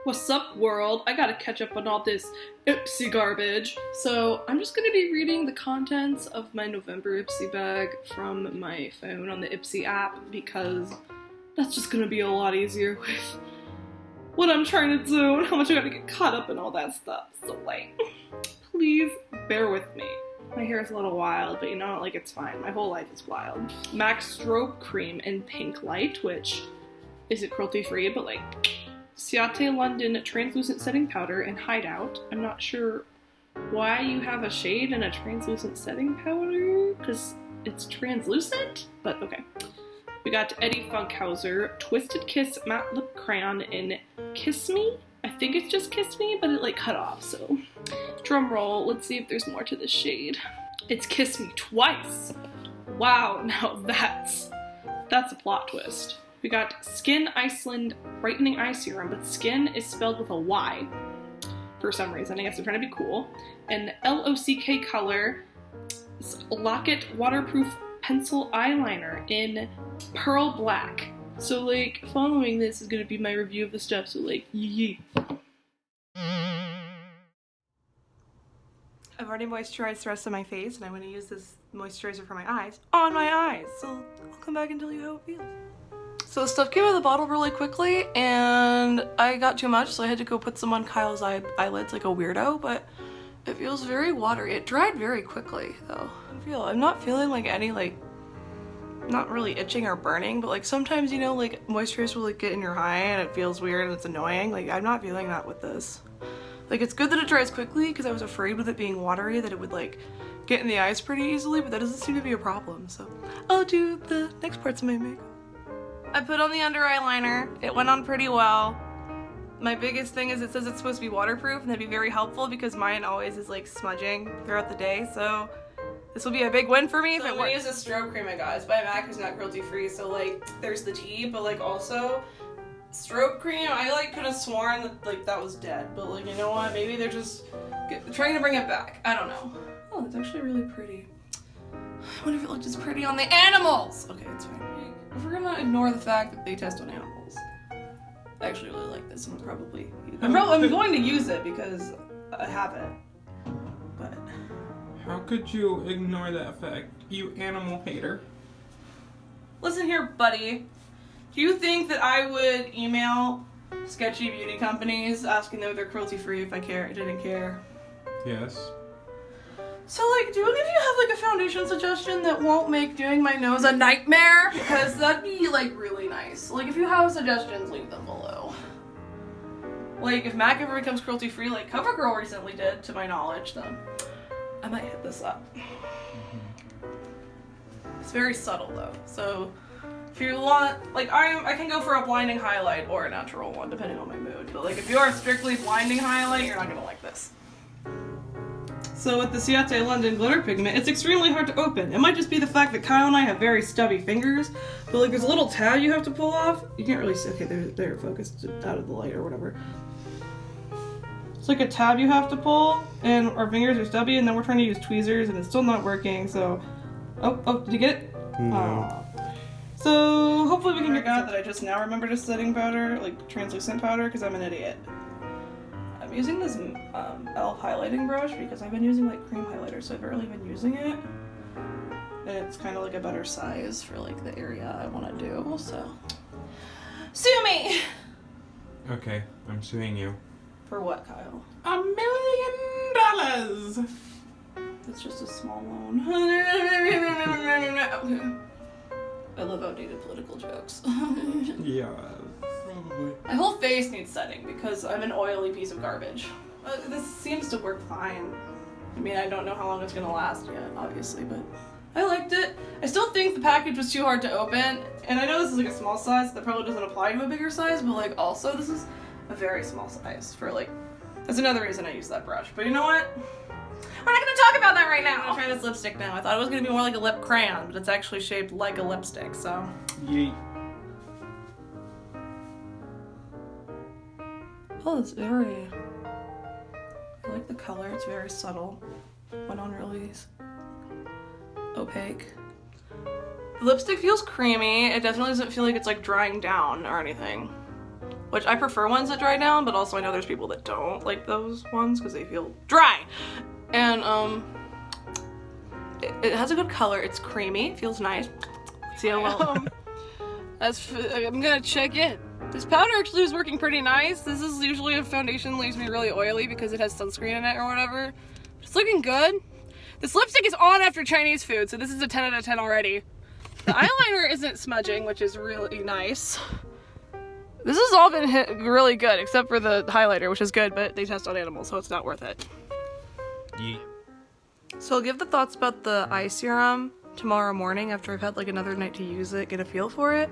What's up, world? I gotta catch up on all this ipsy garbage. So I'm just gonna be reading the contents of my November ipsy bag from my phone on the ipsy app because that's just gonna be a lot easier with what I'm trying to do and how much I gotta get caught up in all that stuff. So like, please bear with me. My hair is a little wild, but you know, like, it's fine. My whole life is wild. MAC Strobe Cream in Pink Light, which isn't cruelty free, but like, Ciate London Translucent Setting Powder in Hideout. I'm not sure why you have a shade and a translucent setting powder, because it's translucent, but okay. We got Eddie Funkhauser Twisted Kiss Matte Lip Crayon in Kiss Me. I think it's just Kiss Me, but it like cut off, so drum roll. Let's see if there's more to this shade. It's Kiss Me Twice. Wow, now that's a plot twist. We got Skin Iceland Brightening Eye Serum, but skin is spelled with a Y for some reason. I guess they're trying to be cool. And LOCK color Locket Waterproof Pencil Eyeliner in Pearl Black. So like, following this is gonna be my review of the stuff, so like, yee. I've already moisturized the rest of my face, and I'm gonna use this moisturizer for my eyes on my eyes. So I'll come back and tell you how it feels. So the stuff came out of the bottle really quickly, and I got too much, so I had to go put some on Kyle's eyelids like a weirdo, but it feels very watery. It dried very quickly, though. I'm not feeling like any, like, not really itching or burning, but like sometimes, you know, like moisturizer will like get in your eye and it feels weird and it's annoying. Like, I'm not feeling that with this. Like, it's good that it dries quickly because I was afraid with it being watery that it would like get in the eyes pretty easily, but that doesn't seem to be a problem. So I'll do the next parts of my makeup. I put on the under eye liner. It went on pretty well. My biggest thing is it says it's supposed to be waterproof, and that'd be very helpful because mine always is like smudging throughout the day, so this will be a big win for me if it works. I'm gonna use a strobe cream, guys. By MAC, who's not cruelty free, so like there's the tea, but like also strobe cream, I like could have sworn that like that was dead, but like, you know what, maybe they're just trying to bring it back. I don't know. Oh, it's actually really pretty. I wonder if it looked as pretty on the animals. Okay, it's fine. If we're gonna ignore the fact that they test on animals, I actually really like this and I'm going to use it because I have it, but how could you ignore that fact, you animal hater? Listen here, buddy. Do you think that I would email sketchy beauty companies asking them if they're cruelty free if I didn't care? Yes. So like, do any of you have like a foundation suggestion that won't make doing my nose a nightmare? Because that'd be like really nice. Like, if you have suggestions, leave them below. Like, if MAC ever becomes cruelty free like CoverGirl recently did, to my knowledge, then I might hit this up. It's very subtle though, so if you want, like, I can go for a blinding highlight or a natural one depending on my mood, but like if you are strictly blinding highlight, you're not gonna like this. So with the Ciate London glitter pigment, it's extremely hard to open. It might just be the fact that Kyle and I have very stubby fingers, but like there's a little tab you have to pull off. You can't really see, okay, they're focused out of the light or whatever. It's like a tab you have to pull, and our fingers are stubby, and then we're trying to use tweezers, and it's still not working, so... Oh, did you get it? No. So, hopefully we can get out that I just now remembered a setting powder, like translucent powder, because I'm an idiot. I'm using this e.l.f. highlighting brush because I've been using like cream highlighter, so I've barely been using it. And it's kind of like a better size for like the area I want to do, so... Sue me! Okay, I'm suing you. For what, Kyle? $1 million! It's just a small loan. I love outdated political jokes. Yeah, probably. My whole face needs setting because I'm an oily piece of garbage. This seems to work fine. I mean, I don't know how long it's gonna last yet, obviously, but I liked it. I still think the package was too hard to open, and I know this is like a small size, so that probably doesn't apply to a bigger size, but like also this is a very small size for like, that's another reason I use that brush. But you know what? We're not gonna talk about that right now. I'm gonna try this lipstick now. I thought it was gonna be more like a lip crayon, but it's actually shaped like a lipstick, so. Yeet. Oh, it's very, I like the color, it's very subtle. Went on really opaque. The lipstick feels creamy. It definitely doesn't feel like it's like drying down or anything. which I prefer ones that dry down, but also I know there's people that don't like those ones because they feel dry. And it has a good color. It's creamy, feels nice. Let's see how well. I'm gonna check in. This powder actually is working pretty nice. This is usually a foundation that leaves me really oily because it has sunscreen in it or whatever. It's looking good. This lipstick is on after Chinese food, so this is a 10 out of 10 already. The eyeliner isn't smudging, which is really nice. This has all been really good, except for the highlighter, which is good, but they test on animals, so it's not worth it. Yeah. So I'll give the thoughts about the eye serum tomorrow morning after I've had like another night to use it, get a feel for it.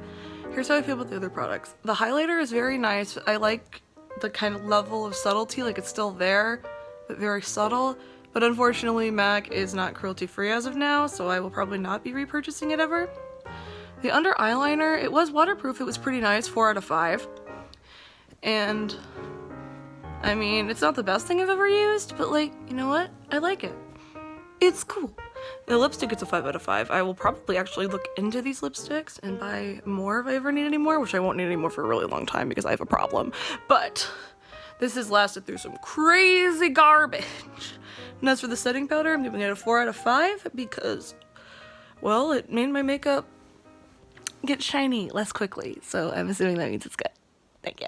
Here's how I feel about the other products. The highlighter is very nice. I like the kind of level of subtlety, like it's still there, but very subtle. But unfortunately, MAC is not cruelty-free as of now, so I will probably not be repurchasing it ever. The under eyeliner, it was waterproof, it was pretty nice, 4 out of 5. And, I mean, it's not the best thing I've ever used, but like, you know what? I like it. It's cool. The lipstick, it's a 5 out of 5. I will probably actually look into these lipsticks and buy more if I ever need any more, which I won't need any more for a really long time because I have a problem. But, this has lasted through some crazy garbage. And as for the setting powder, I'm giving it a 4 out of 5 because, well, it made my makeup get shiny less quickly. So I'm assuming that means it's good. Thank you.